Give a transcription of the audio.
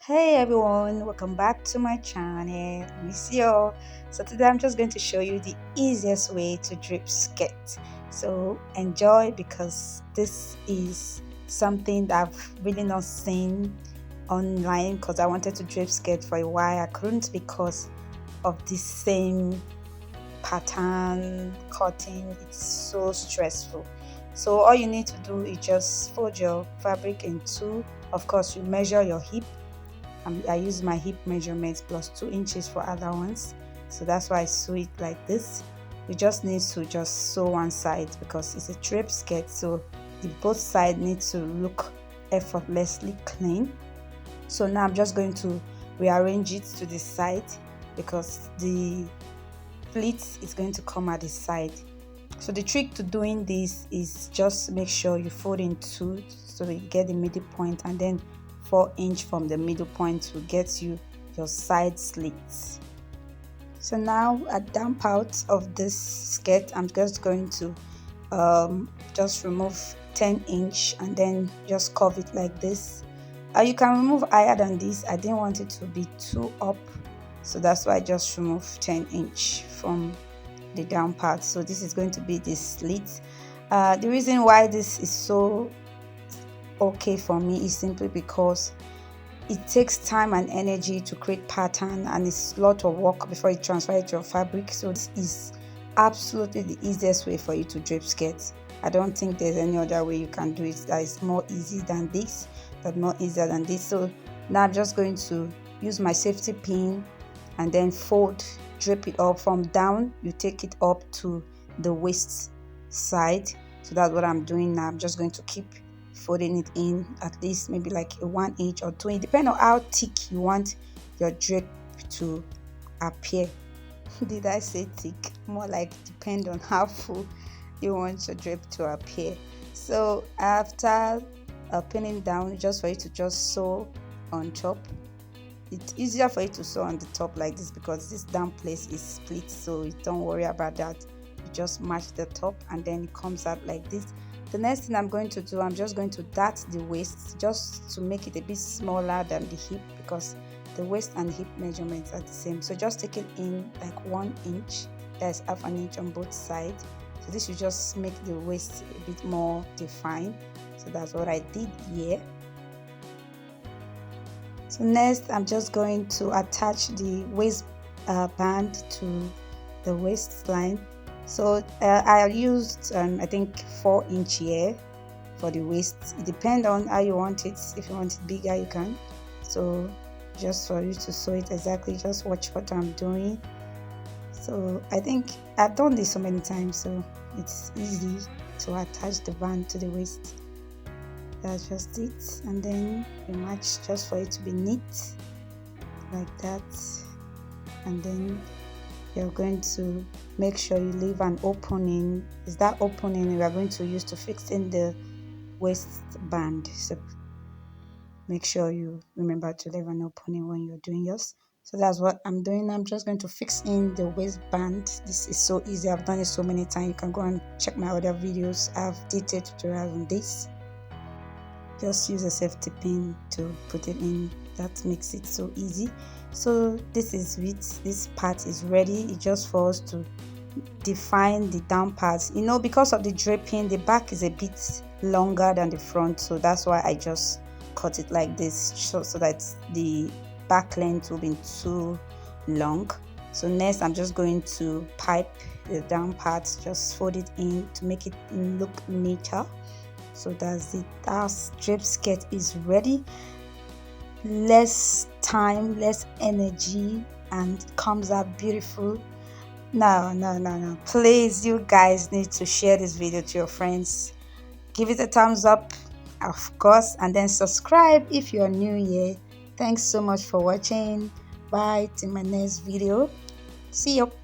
Hey everyone, welcome back to my channel. Miss you all. So today I'm just going to show you the easiest way to drip skirt. So enjoy because this is something that I've really not seen online because I wanted to drip skirt for a while. I couldn't because of the same pattern cutting. It's so stressful. So all you need to do is just fold your fabric in two. Of course, you measure your hip. I use my hip measurements plus 2 inches for allowance, so that's why I sew it like this. You just need to just sew one side because it's a drape skirt, so the both sides need to look effortlessly clean. So now I'm just going to rearrange it to the side because the pleat is going to come at the side. So the trick to doing this is just make sure you fold in two so that you get the middle point, and then 4 inch from the middle point will get you your side slits. So now at down part of this skirt, I'm just going to just remove 10 inch and then just curve it like this. You can remove higher than this. I didn't want it to be too up, so that's why I just removed 10 inch from the down part. So this is going to be the slit. The reason why this is so okay for me is simply because it takes time and energy to create pattern, and it's a lot of work before you transfer it to your fabric. So this is absolutely the easiest way for you to drape skirts. I don't think there's any other way you can do it that is more easy than this, but more easier than this. So now I'm just going to use my safety pin and then fold, drape it up from down. You take it up to the waist side. So that's what I'm doing now. I'm just going to keep folding it in at least maybe like a 1 inch or 2 inch, depending on how thick you want your drape to appear. Did I say thick? More like depend on how full you want your drape to appear. So after pinning down, just for you to just sew on top. It's easier for you to sew on the top like this because this down place is split, so don't worry about that. You just match the top and then it comes out like this. The next thing I'm going to do, I'm just going to dart the waist just to make it a bit smaller than the hip because the waist and hip measurements are the same. So just take it in like 1 inch, that's half an inch on both sides. So this will just make the waist a bit more defined. So that's what I did here. So next I'm just going to attach the waist band to the waistline. So I used I think 4 inch here for the waist. It depends on how you want it. If you want it bigger, you can. So just for you to sew it exactly, just watch what I'm doing. So I think I've done this so many times, so it's easy to attach the band to the waist. That's just it, and then you match just for it to be neat like that, and then you're going to make sure you leave an opening. Is that opening we are going to use to fix in the waistband. So make sure you remember to leave an opening when you're doing yours. So that's what I'm doing. I'm just going to fix in the waistband. This is so easy. I've done it so many times. You can go and check my other videos. I've detailed tutorials on this. Just use a safety pin to put it in. That makes it so easy. So this is it. This part is ready. It's just for us to define the down parts. Because of the draping, the back is a bit longer than the front, so that's why I just cut it like this so that the back length will be too long. So next I'm just going to pipe the down parts, just fold it in to make it look neater. So that's it. Our drape skirt is ready. Less time, less energy, and comes out beautiful. No, please, you guys need to share this video to your friends. Give it a thumbs up, of course, and then subscribe if you're new here. Thanks so much for watching. Bye till my next video. See you.